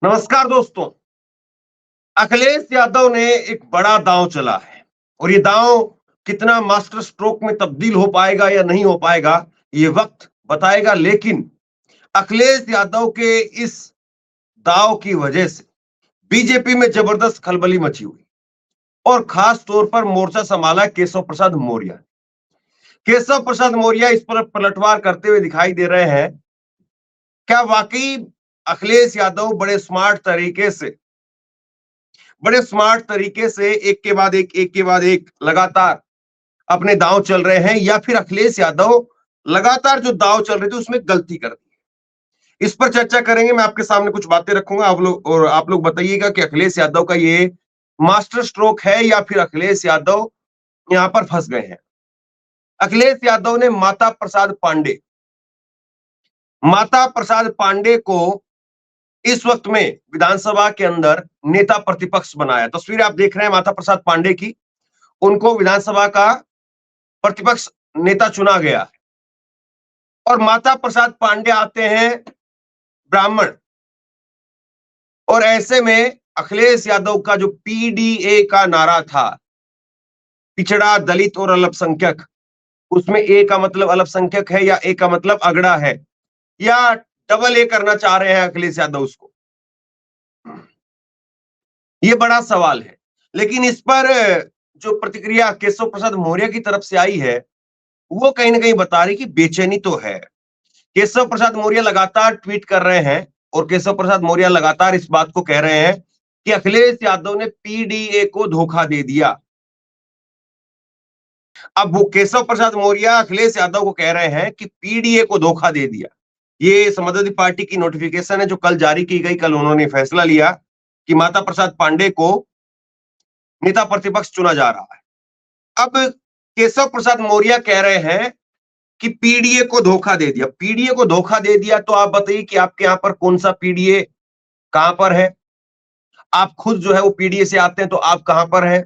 नमस्कार दोस्तों। अखिलेश यादव ने एक बड़ा दांव चला है और ये दांव कितना मास्टर स्ट्रोक में तब्दील हो पाएगा या नहीं हो पाएगा, ये वक्त बताएगा। लेकिन अखिलेश यादव के इस दांव की वजह से बीजेपी में जबरदस्त खलबली मची हुई और खास तौर पर मोर्चा संभाला केशव प्रसाद मौर्य। केशव प्रसाद मौर्य इस पर पलटवार करते हुए दिखाई दे रहे हैं। क्या वाकई अखिलेश यादव बड़े स्मार्ट तरीके से एक के बाद एक लगातार अपने दांव चल रहे हैं, या फिर अखिलेश यादव लगातार जो दांव चल रहे थे उसमें गलती कर दी? इस पर चर्चा करेंगे। मैं आपके सामने कुछ बातें रखूंगा, आप लोग बताइएगा कि अखिलेश यादव का ये मास्टर स्ट्रोक है या फिर अखिलेश यादव यहां पर फंस गए हैं। अखिलेश यादव ने माता प्रसाद पांडे को इस वक्त में विधानसभा के अंदर नेता प्रतिपक्ष बनाया। तस्वीर आप देख रहे हैं माता प्रसाद पांडे की। उनको विधानसभा का प्रतिपक्ष नेता चुना गया और माता प्रसाद पांडे आते हैं ब्राह्मण, और ऐसे में अखिलेश यादव का जो पीडीए का नारा था, पिछड़ा दलित और अल्पसंख्यक, उसमें ए का मतलब अल्पसंख्यक है या ए का मतलब अगड़ा है, या डबल ए करना चाह रहे हैं अखिलेश यादव उसको, ये बड़ा सवाल है। लेकिन इस पर जो प्रतिक्रिया केशव प्रसाद मौर्य की तरफ से आई है, वो कहीं ना कहीं बता रही कि बेचैनी तो है। केशव प्रसाद मौर्य लगातार ट्वीट कर रहे हैं और केशव प्रसाद मौर्य लगातार इस बात को कह रहे हैं कि अखिलेश यादव ने पीडीए को धोखा दे दिया। अब वो केशव प्रसाद मौर्य अखिलेश यादव को कह रहे हैं कि पीडीए को धोखा दे दिया। ये समाजवादी पार्टी की नोटिफिकेशन है जो कल जारी की गई। कल उन्होंने फैसला लिया कि माता प्रसाद पांडे को नेता प्रतिपक्ष चुना जा रहा है। अब केशव प्रसाद मौर्य कह रहे हैं कि पीडीए को धोखा दे दिया। पीडीए को धोखा दे दिया तो आप बताइए कि आपके यहां पर कौन सा पीडीए कहां पर है? आप खुद जो है वो पीडीए से आते हैं, तो आप कहां पर हैं?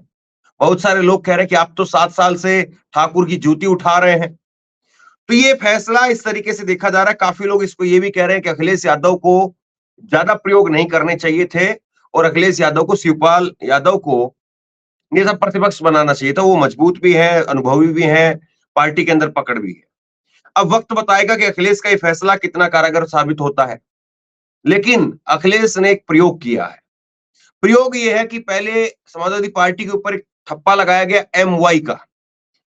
बहुत सारे लोग कह रहे हैं कि आप तो 7 साल से ठाकुर की जूती उठा रहे हैं। तो ये फैसला इस तरीके से देखा जा रहा है। काफी लोग इसको ये भी कह रहे हैं कि अखिलेश यादव को ज्यादा प्रयोग नहीं करने चाहिए थे और अखिलेश यादव को, शिवपाल यादव को नेता प्रतिपक्ष बनाना चाहिए था। वो मजबूत भी है, अनुभवी भी है, पार्टी के अंदर पकड़ भी है। अब वक्त बताएगा कि अखिलेश का ये फैसला कितना कारगर साबित होता है। लेकिन अखिलेश ने एक प्रयोग किया है। प्रयोग ये है कि पहले समाजवादी पार्टी के ऊपर एक ठप्पा लगाया गया MY का।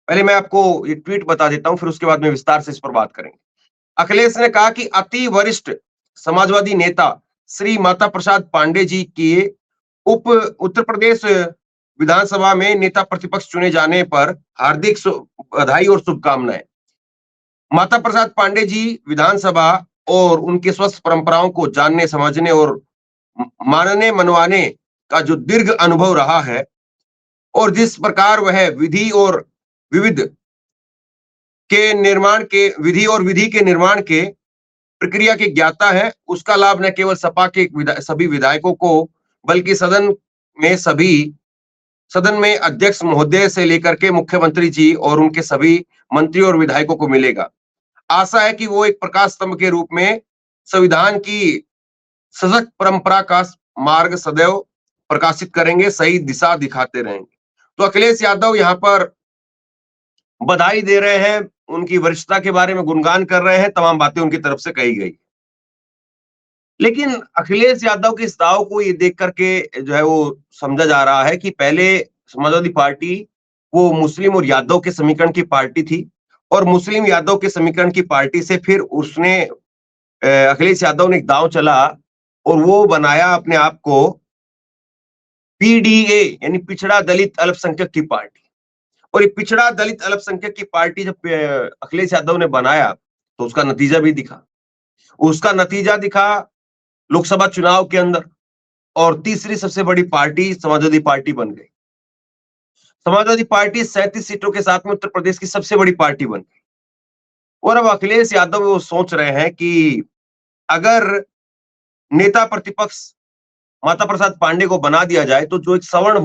पहले मैं आपको ये ट्वीट बता देता हूं, फिर उसके बाद में विस्तार से इस पर बात करेंगे। अखिलेश ने कहा कि अति वरिष्ठ समाजवादी नेता श्री माता प्रसाद पांडे जी के उप उत्तर प्रदेश विधानसभा में नेता प्रतिपक्ष चुने जाने पर हार्दिक बधाई और शुभकामनाएं। माता प्रसाद पांडे जी विधानसभा और उनके स्वस्थ परंपराओं को जानने, समझने और मानने मनवाने का जो दीर्घ अनुभव रहा है, और जिस प्रकार वह विधि विधि के निर्माण के प्रक्रिया के ज्ञाता है, उसका लाभ न केवल सपा के सभी विधायकों को बल्कि सदन में अध्यक्ष महोदय से लेकर के मुख्यमंत्री जी और उनके सभी मंत्री और विधायकों को मिलेगा। आशा है कि वो एक प्रकाश स्तंभ के रूप में संविधान की सशक्त परंपरा का मार्ग सदैव प्रकाशित करेंगे, सही दिशा दिखाते रहेंगे। तो अखिलेश यादव यहाँ पर बधाई दे रहे हैं, उनकी वरिष्ठता के बारे में गुणगान कर रहे हैं, तमाम बातें उनकी तरफ से कही गई। लेकिन अखिलेश यादव के इस दाव को ये देख करके जो है वो समझा जा रहा है कि पहले समाजवादी पार्टी वो मुस्लिम और यादव के समीकरण की पार्टी थी, और मुस्लिम यादव के समीकरण की पार्टी से फिर उसने अखिलेश यादव ने एक दांव चला और वो बनाया अपने आप को पीडीए यानी पिछड़ा दलित अल्पसंख्यक की पार्टी। और ये पिछड़ा दलित अल्पसंख्यक की पार्टी जब अखिलेश यादव ने बनाया तो उसका नतीजा दिखा लोकसभा चुनाव के अंदर, और तीसरी सबसे बड़ी पार्टी समाजवादी पार्टी बन गई। समाजवादी पार्टी 37 सीटों के साथ में उत्तर प्रदेश की सबसे बड़ी पार्टी बन गई। और अब अखिलेश यादव वो सोच रहे हैं कि अगर नेता प्रतिपक्ष माता प्रसाद पांडे को बना दिया जाए तो जो एक सवर्ण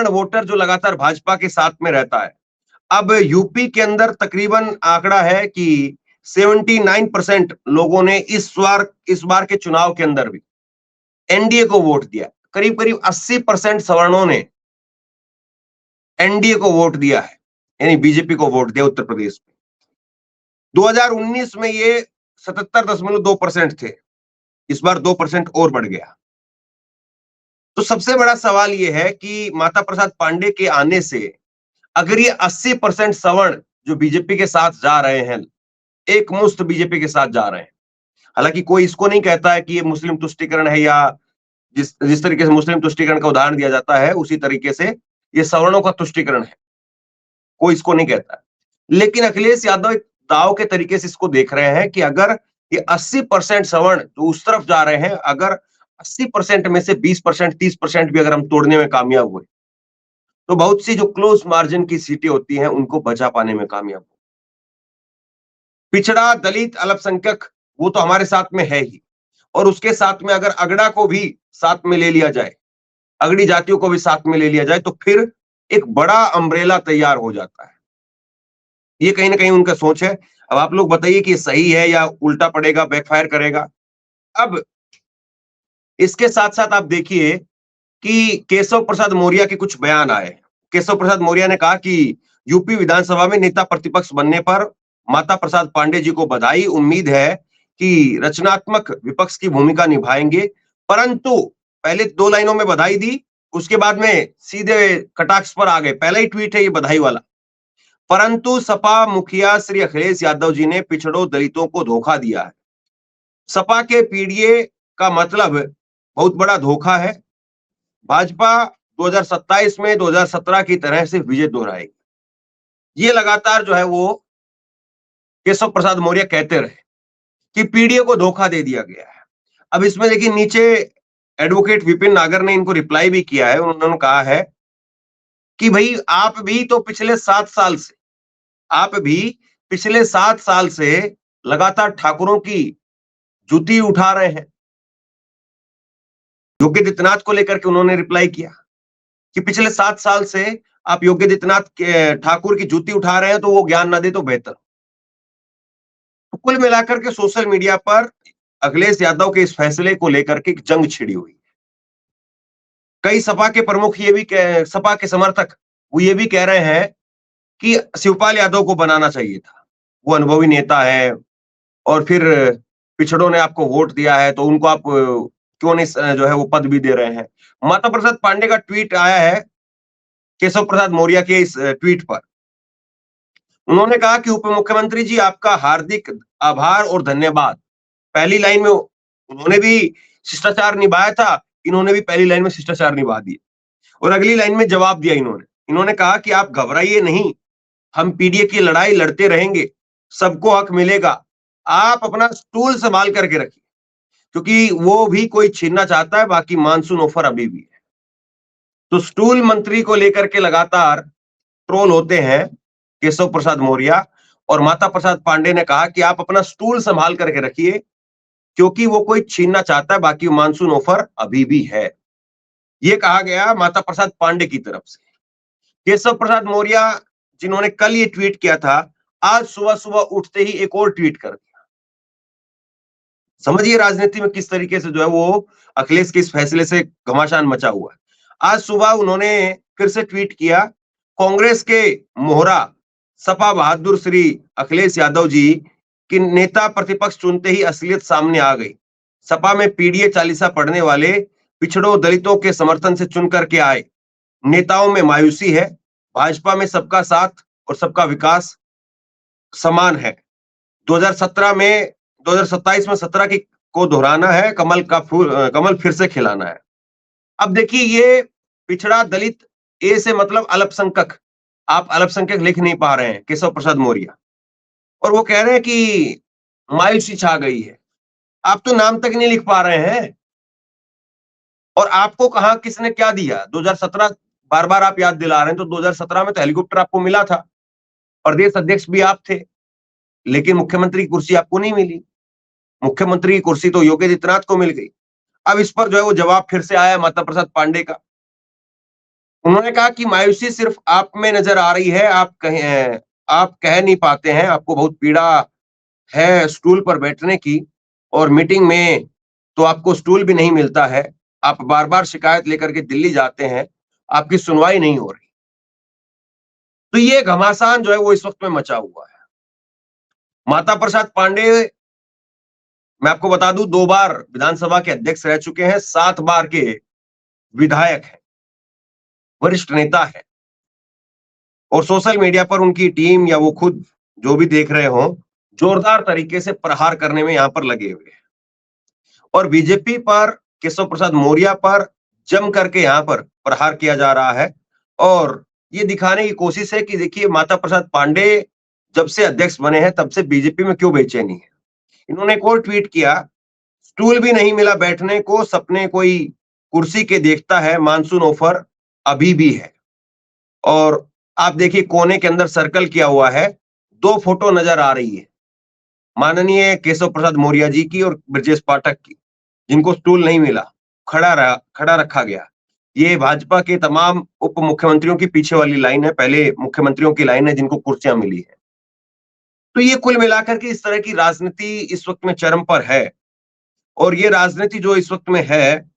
वोटर जो लगातार भाजपा के साथ में रहता है, अब यूपी के अंदर तकरीबन आंकड़ा है कि 79% लोगों ने इस बार के चुनाव के अंदर भी एनडीए को वोट दिया। करीब करीब 80% सवर्णों ने एनडीए को वोट दिया है, यानी बीजेपी को वोट दिया उत्तर प्रदेश में। 2019 में ये 77.2% थे, इस बार 2% और बढ़ गया। तो सबसे बड़ा सवाल यह है कि माता प्रसाद पांडे के आने से अगर ये 80% सवर्ण जो बीजेपी के साथ जा रहे हैं, एक मुश्त बीजेपी के साथ जा रहे हैं, हालांकि कोई इसको नहीं कहता है कि ये मुस्लिम तुष्टीकरण है, या जिस जिस तरीके से मुस्लिम तुष्टीकरण का उदाहरण दिया जाता है उसी तरीके से ये सवर्णों का तुष्टीकरण है, कोई इसको नहीं कहता। लेकिन अखिलेश यादव एक दाव के तरीके से इसको देख रहे हैं कि अगर ये 80% सवर्ण जो उस तरफ जा रहे हैं, अगर 80% में से 20%, 30% भी अगर हम तोड़ने में कामयाब हुए, तो बहुत सी जो क्लोज मार्जिन की सीटें होती हैं उनको बचा पाने में कामयाब हो। पिछड़ा, दलित, अल्पसंख्यक वो तो हमारे साथ में है ही, और उसके साथ में अगर अगड़ा को भी साथ में ले लिया जाए, अगड़ी जातियों को भी साथ में ले लिया जाए, तो फिर एक बड़ा अम्ब्रेला तैयार हो जाता है। ये कहीं ना कहीं उनका सोच है। अब आप लोग बताइए कि ये सही है या उल्टा पड़ेगा, बैकफायर करेगा। अब इसके साथ साथ आप देखिए कि केशव प्रसाद मौर्य के कुछ बयान आए। केशव प्रसाद मौर्य ने कहा कि यूपी विधानसभा में नेता प्रतिपक्ष बनने पर माता प्रसाद पांडे जी को बधाई, उम्मीद है कि रचनात्मक विपक्ष की भूमिका निभाएंगे। परंतु पहले 2 लाइनों में बधाई दी, उसके बाद में सीधे कटाक्ष पर आ गए। पहला ही ट्वीट है ये बधाई वाला। परंतु सपा मुखिया श्री अखिलेश यादव जी ने पिछड़ों दलितों को धोखा दिया है। सपा के पीडीए का मतलब बहुत बड़ा धोखा है। भाजपा 2027 में 2017 की तरह से विजय दोहराएगी। ये लगातार जो है वो केशव प्रसाद मौर्य कहते रहे कि पीडीए को धोखा दे दिया गया है। अब इसमें देखिए नीचे एडवोकेट विपिन नागर ने इनको रिप्लाई भी किया है। उन्होंने कहा है कि भाई आप भी तो पिछले 7 साल से लगातार ठाकुरों की जूती उठा रहे हैं। योगी आदित्यनाथ को लेकर के उन्होंने रिप्लाई किया कि पिछले 7 साल से आप योगी आदित्यनाथ ठाकुर की जूती उठा रहे हैं, तो वो ज्ञान ना दे तो बेहतर। तो कुल मिलाकर के सोशल मीडिया पर अखिलेश यादव के इस फैसले को लेकर के एक जंग छिड़ी हुई। कई सपा के प्रमुख सपा के समर्थक वो ये भी कह रहे हैं कि शिवपाल यादव को बनाना चाहिए था, वो अनुभवी नेता है, और फिर पिछड़ों ने आपको वोट दिया है तो उनको आप क्यों नहीं जो है वो पद भी दे रहे हैं। माता प्रसाद पांडे का ट्वीट आया है केशव प्रसाद मौर्य के इस ट्वीट पर। उन्होंने कहा कि उप मुख्यमंत्री जी आपका हार्दिक आभार और धन्यवाद। पहली लाइन में उन्होंने भी शिष्टाचार निभाया था, इन्होंने भी पहली लाइन में शिष्टाचार निभा दिया, और अगली लाइन में जवाब दिया इन्होंने कहा कि आप घबराइए नहीं, हम पीडीए की लड़ाई लड़ते रहेंगे, सबको हक मिलेगा, आप अपना स्टूल संभाल करके रखिए, क्योंकि वो भी कोई छीनना चाहता है, बाकी मानसून ऑफर अभी भी है। तो स्टूल मंत्री को लेकर के लगातार ट्रोल होते हैं केशव प्रसाद मौर्य, और माता प्रसाद पांडे ने कहा कि आप अपना स्टूल संभाल करके रखिए, क्योंकि वो कोई छीनना चाहता है, बाकी मानसून ऑफर अभी भी है। ये कहा गया माता प्रसाद पांडे की तरफ से। केशव प्रसाद मौर्य जिन्होंने कल ये ट्वीट किया था, आज सुबह सुबह उठते ही एक और ट्वीट कर दिया। समझिए राजनीति में किस तरीके से जो है वो अखिलेश के इस फैसले से घमासान मचा हुआ है। आज सुबह उन्होंने फिर से ट्वीट किया, कांग्रेस के मोहरा सपा बहादुर श्री अखिलेश यादव जी कि नेता प्रतिपक्ष चुनते ही असलियत सामने आ गई। सपा में पीडीए चालीसा पढ़ने वाले पिछड़ों दलितों के समर्थन से चुन करके आए नेताओं में मायूसी है। भाजपा में सबका साथ और सबका विकास समान है। 2017 में 2027 में 17 की को दोहराना है, कमल फिर से खिलाना है। अब देखिए ये पिछड़ा दलित ए से मतलब अल्पसंख्यक, आप अल्पसंख्यक लिख नहीं पा रहे हैं केशव प्रसाद मौर्य, और वो कह रहे हैं कि मायूसी छा गई है। आप तो नाम तक नहीं लिख पा रहे हैं, और आपको कहां किसने क्या दिया। 2017 बार बार आप याद दिला रहे हैं, तो 2017 में तो हेलीकॉप्टर आपको मिला था, प्रदेश अध्यक्ष भी आप थे, लेकिन मुख्यमंत्री की कुर्सी आपको नहीं मिली। मुख्यमंत्री की कुर्सी तो योगी आदित्यनाथ को मिल गई। अब इस पर जो है वो जवाब फिर से आया माता प्रसाद पांडे का। उन्होंने कहा कि मायूसी सिर्फ आप में नजर आ रही है, आप कह नहीं पाते हैं, आपको बहुत पीड़ा है स्टूल पर बैठने की, और मीटिंग में तो आपको स्टूल भी नहीं मिलता है। आप बार-बार शिकायत लेकर के दिल्ली जाते हैं, आपकी सुनवाई नहीं हो रही। तो ये घमासान जो है वो इस वक़्त में मचा हुआ है। माता प्रसाद पांडेय, मैं आपको बता दूं, 2 बार विधानसभा के अध्यक्ष रह चुके हैं, 7 बार के विधायक हैं, वरिष्ठ नेता हैं, और सोशल मीडिया पर उनकी टीम या वो खुद जो भी देख रहे हों, जोरदार तरीके से प्रहार करने में यहां पर लगे हुए हैं। और बीजेपी पर, केशव प्रसाद मौर्य पर जम करके यहां पर प्रहार किया जा रहा है, और ये दिखाने की कोशिश है कि देखिए माता प्रसाद पांडेय जब से अध्यक्ष बने हैं तब से बीजेपी में क्यों बेचैनी है। इन्होंने एक और ट्वीट किया, स्टूल भी नहीं मिला बैठने को, सपने कोई कुर्सी के देखता है, मानसून ऑफर अभी भी है। और आप देखिए कोने के अंदर सर्कल किया हुआ है, 2 फोटो नजर आ रही है, माननीय केशव प्रसाद मौर्य जी की और ब्रजेश पाठक की, जिनको स्टूल नहीं मिला, खड़ा रखा गया। ये भाजपा के तमाम उप मुख्यमंत्रियों की पीछे वाली लाइन है, पहले मुख्यमंत्रियों की लाइन है जिनको कुर्सियां मिली है। तो ये कुल मिलाकर के इस तरह की राजनीति इस वक्त में चरम पर है, और ये राजनीति जो इस वक्त में है,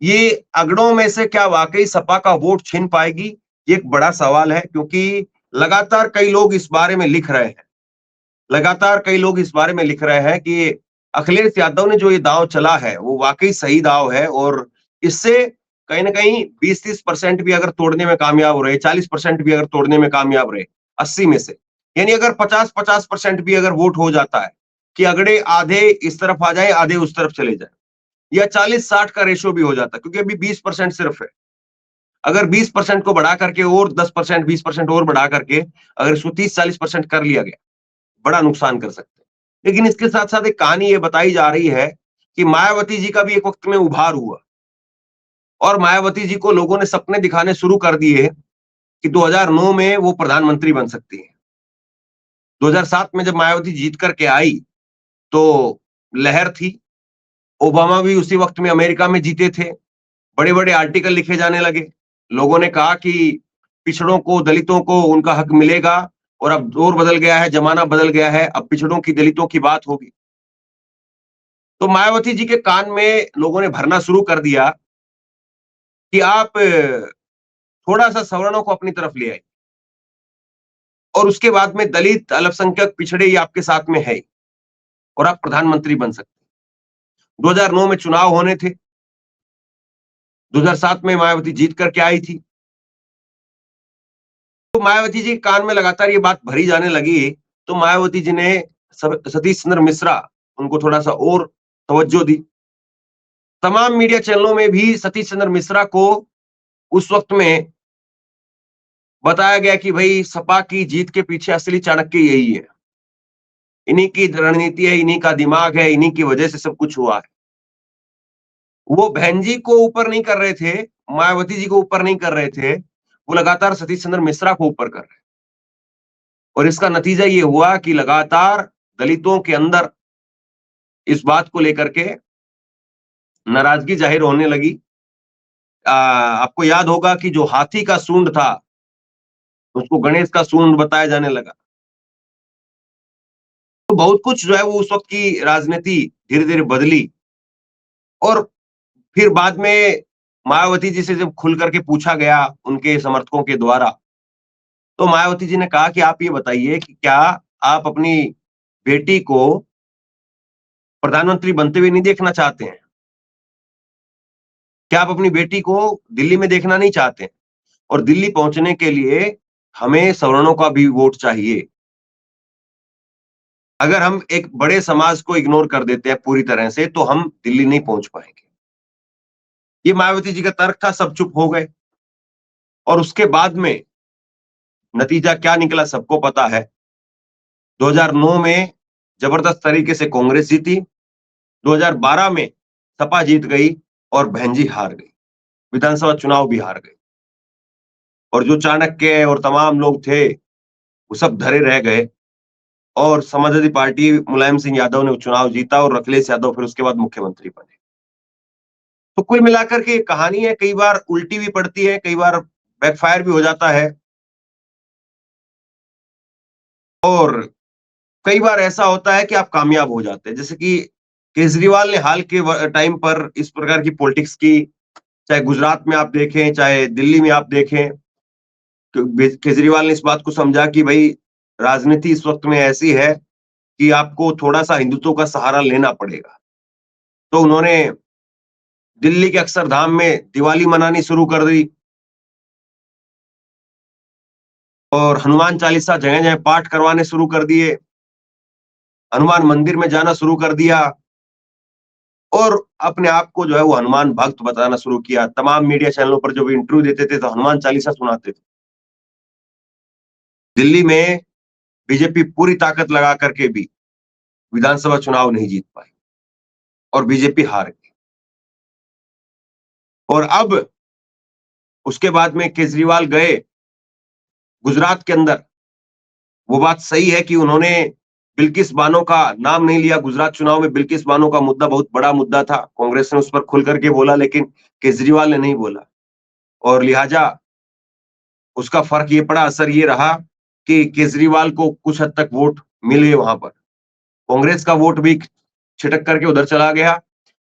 ये अगड़ों में से क्या वाकई सपा का वोट छीन पाएगी? ये एक बड़ा सवाल है, क्योंकि लगातार कई लोग इस बारे में लिख रहे हैं। लगातार कई लोग इस बारे में लिख रहे हैं कि अखिलेश यादव ने जो ये दांव चला है, वो वाकई सही दांव है, और इससे कहीं न कहीं 20-30% भी अगर तोड़ने में कामयाब रहे, 40% भी अगर तोड़ने में कामयाब रहे, 80 में से, यानी अगर 50-50% भी अगर वोट हो जाता है, कि अगड़े आधे इस तरफ आ जाए, आधे उस तरफ चले जाए, या 40-60 का रेशियो भी हो जाता है, क्योंकि अभी 20% सिर्फ है। अगर 20% को बढ़ा करके और 10%, 20% और बढ़ा करके अगर इसको 30-40% कर लिया गया, बड़ा नुकसान कर सकते हैं। लेकिन इसके साथ-साथ एक कहानी ये बताई जा रही है कि मायावती जी का भी एक वक़्त में उभार हुआ, और मायावती जी को लोगों ने सपने दिखाने शुरू कर दिए कि 2009 में वो प्रधानमंत्री बन सकती हैं। 2007 में जब मायावती जीत करके आई, तो लहर थी। ओबामा भी उसी वक़्त में अमेरिका में जीते थे। बड़े-बड़े आर्टिकल लिखे जाने लगे। लोगों ने कहा कि पिछड़ों को, दलितों को उनका हक मिलेगा, और अब दौर बदल गया है, ज़माना बदल गया है, अब पिछड़ों की, दलितों की बात होगी। तो मायावती जी के कान में लोगों ने भरना शुरू कर दिया कि आप थोड़ा-सा सवर्णों को अपनी तरफ ले आइए, और उसके बाद में दलित, अल्पसंख्यक, पिछड़े ये आपके साथ में है, और आप प्रधानमंत्री बन सकते हैं। 2009 में चुनाव होने थे, 2007 में मायावती जीत करके आई थी। तो मायावती जी के कान में लगातार ये बात भरी जाने लगी, तो मायावती जी ने सतीश चंद्र मिश्रा, उनको थोड़ा-सा और तवज्जो दी। तमाम मीडिया चैनलों में भी सतीश चंद्र मिश्रा को उस वक़्त में बताया गया कि भई सपा की जीत के पीछे असली चाणक्य यही है। इन्हीं की रणनीति है, इन्हीं का दिमाग है, इन्हीं की वजह से सब कुछ हुआ है। वो बहन जी को ऊपर नहीं कर रहे थे, मायावती जी को ऊपर नहीं कर रहे थे, वो लगातार सतीश चंद्र मिश्रा को ऊपर कर रहे हैं। और इसका नतीजा ये हुआ कि लगातार दलितों के अंदर इस बात को लेकर के नाराजगी जाहिर होने लगी। आपको याद होगा कि जो हाथी का सूंड था, उसको गणेश का सूंड बताया जाने लगा। तो बहुत कुछ जो है वो उस वक़्त की राजनीति धीरे-धीरे बदली, और फिर बाद में मायावती जी से जब खुल करके पूछा गया उनके समर्थकों के द्वारा, तो मायावती जी ने कहा कि आप ये बताइए कि क्या आप अपनी बेटी को प्रधानमंत्री बनते हुए नहीं देखना चाहते हैं? क्या आप अपनी बेटी को दिल्ली में देखना नहीं चाहते हैं? और दिल्ली पहुंचने के लिए हमें सवर्णों का भी वोट चाहिए। अगर हम एक बड़े समाज को इग्नोर कर देते हैं पूरी तरह से, तो हम दिल्ली नहीं पहुंच पाएंगे। ये मायावती जी का तर्क था, सब चुप हो गए। और उसके बाद में नतीजा क्या निकला सबको पता है। 2009 में जबरदस्त तरीके से कांग्रेस जीती, 2012 में सपा जीत गई, और बहन जी हार गई, विधानसभा चुनाव भी हार गई। और जो चाणक्य और तमाम लोग थे, वो सब धरे रह गए, और समाजवादी पार्टी, मुलायम सिंह यादव ने चुनाव जीता, और अखिलेश यादव फिर उसके बाद मुख्यमंत्री बने। तो कुल मिलाकर के कहानी है, कई बार उल्टी भी पड़ती है, कई बार बैकफायर भी हो जाता है। और कई बार ऐसा होता है कि आप कामयाब हो जाते हैं, जैसे कि केजरीवाल ने हाल के टाइम पर इस प्रकार की पॉलिटिक्स की, चाहे गुजरात में आप देखें, चाहे दिल्ली में आप देखें, केजरीवाल ने इस बात को समझा कि भाई राजनीति इस वक्त में ऐसी है कि आपको थोड़ा-सा हिंदुत्व का सहारा लेना पड़ेगा। तो उन्होंने दिल्ली के अक्षरधाम में दिवाली मनानी शुरू कर दी और हनुमान चालीसा जगह-जगह पाठ करवाने शुरू कर दिए, हनुमान मंदिर में जाना शुरू कर दिया और अपने आप को जो है वो हनुमान भक्त बताना शुरू किया। तमाम मीडिया चैनलों पर जब इंटरव्यू देते थे तो हनुमान चालीसा सुनाते थे। दिल्ली में बीजेपी पूरी ताकत लगा करके भी विधानसभा चुनाव नहीं जीत पाई और बीजेपी हार गई। और अब उसके बाद में केजरीवाल गए गुजरात के अंदर, वो बात सही है कि उन्होंने बिल्किस बानो का नाम नहीं लिया। गुजरात चुनाव में बिल्किस बानो का मुद्दा बहुत बड़ा मुद्दा था, कांग्रेस ने उस पर खुल करके बोला, लेकिन केजरीवाल ने नहीं बोला और लिहाजा उसका फर्क ये पड़ा, असर ये रहा कि केजरीवाल को कुछ हद तक वोट मिले वहां पर। कांग्रेस का वोट भी छिटक करके उधर चला गया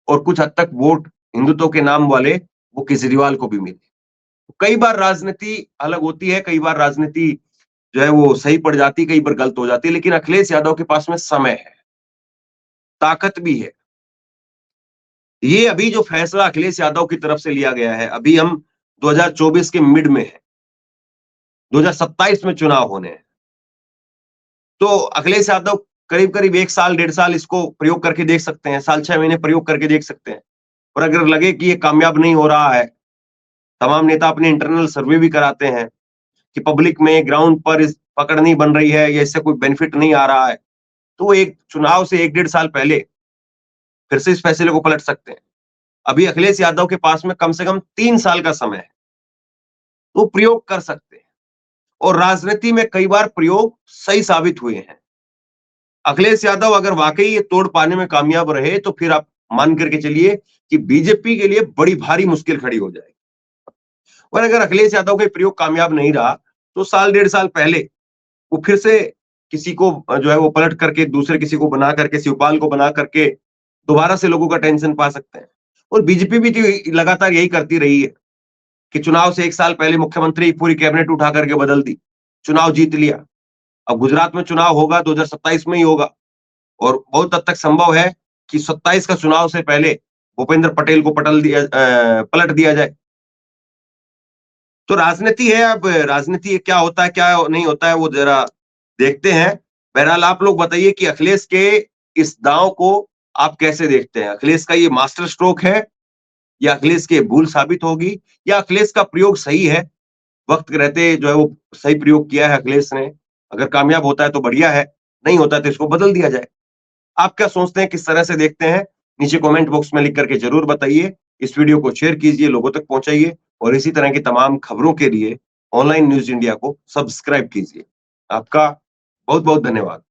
और कुछ हद तक वोट हिंदुत्व के नाम वाले वो केजरीवाल को भी मिले। कई बार राजनीति अलग होती है, कई बार राजनीति जो है वो सही पड़ जाती है, कई बार गलत हो जाती है, लेकिन अखिलेश यादव के पास में समय है, ताकत भी है। ये अभी जो फैसला अखिलेश यादव की तरफ से लिया गया है, अभी हम 2024 के मिड में हैं, 2027 में चुनाव होने हैं। तो अखिलेश यादव करीब-करीब 1 साल, 1.5 साल इसको प्रयोग करके देख सकते हैं, साल 6 महीने प्रयोग करके देख सकते हैं। और अगर लगे कि ये कामयाब नहीं हो रहा है, तमाम नेता अपने इंटरनल सर्वे भी कराते हैं कि पब्लिक में ग्राउंड पर इस पकड़ नहीं बन रही है या इससे कोई बेनिफिट नहीं आ रहा है, तो एक चुनाव से 1 डेढ़ साल पहले फिर से इस फैसले को पलट सकते हैं। अभी अखिलेश यादव के पास में कम से कम 3 साल का समय है, वो प्रयोग कर सकते हैं और राजनीति में कई बार प्रयोग सही साबित हुए हैं। अखिलेश यादव अगर वाकई ये तोड़ पाने में कामयाब रहे तो फिर आप मान करके चलिए कि बीजेपी के लिए बड़ी भारी मुश्किल खड़ी हो जाएगी। और अगर अखिलेश यादव का प्रयोग कामयाब नहीं रहा तो साल 1.5 साल पहले वो फिर से किसी को जो है वो पलट करके दूसरे किसी को बना करके, शिवपाल को बना करके दोबारा से लोगों का टेंशन पा सकते हैं। और बीजेपी भी तो लगातार यही करती रही है कि चुनाव से 1 साल पहले मुख्यमंत्री पूरी कैबिनेट उठा करके बदल दी, चुनाव जीत लिया। अब गुजरात में चुनाव होगा 2027 में ही होगा और बहुत हद तक संभव है कि 27 का चुनाव से पहले भूपेंद्र पटेल को पलट दिया जाए। तो राजनीति है, अब राजनीति क्या होता है क्या नहीं होता है वो जरा देखते हैं। बहरहाल आप लोग बताइए कि अखिलेश के इस दांव को आप कैसे देखते हैं? अखिलेश का ये मास्टर स्ट्रोक है या अखिलेश की भूल साबित होगी या अखिलेश का प्रयोग सही है? वक्त रहते जो है वो सही प्रयोग किया है अखिलेश ने। अगर कामयाब होता है तो बढ़िया है, नहीं होता है तो इसको बदल दिया जाए। आप क्या सोचते हैं, किस तरह से देखते हैं? नीचे कमेंट बॉक्स में लिख करके जरूर बताइए। इस वीडियो को शेयर कीजिए, लोगों तक पहुंचाइए और इसी तरह की तमाम खबरों के लिए ऑनलाइन न्यूज इंडिया को सब्सक्राइब कीजिए। आपका बहुत बहुत धन्यवाद।